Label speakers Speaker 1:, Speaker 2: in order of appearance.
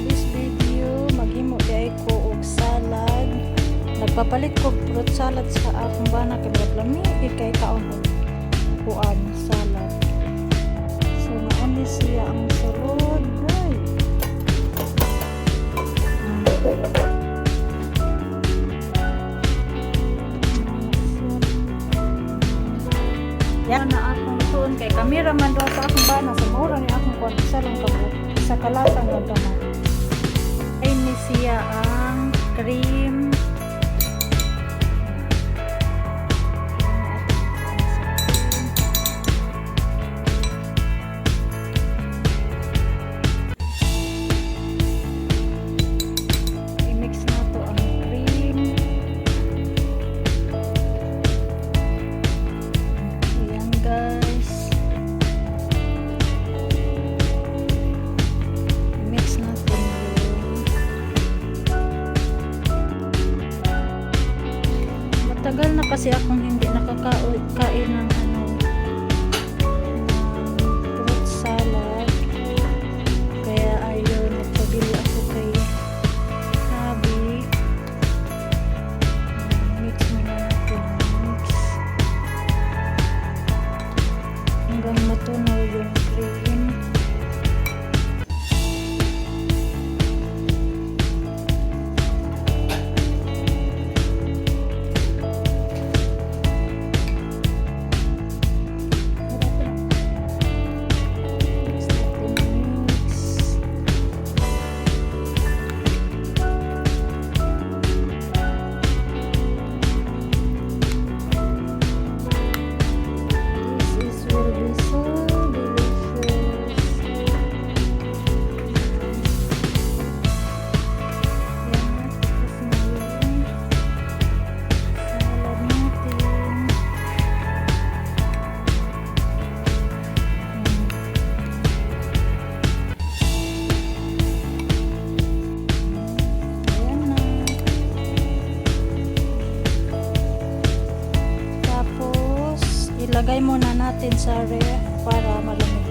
Speaker 1: this video, maghimo di ko og salad. Nagpapalit ko fruit salad sa akong bana kay lami kay kaon og kuan salad. So naon ni siya ang sulod. Ay. Yan na akong tuon kay cameraman daw sa akong bana sa mura ni akong kuan isa lang kabuk sa kalatang ng gamay. Ay ni siya ang cream. I-mix na to ang cream. Ayan guys. I-mix natin yun. Matagal na kasi akong hindi nakakain ng fruit salad. Kaya ayun, nagpabili ako kay Habi. Mix muna natin. Mix. Hanggang matunaw yung cream. Mix natin, mix. This is will be so delicious. Yan, tapos na yung salad natin. Ayan na. Tapos, ilagay muna natin sa ref para malamig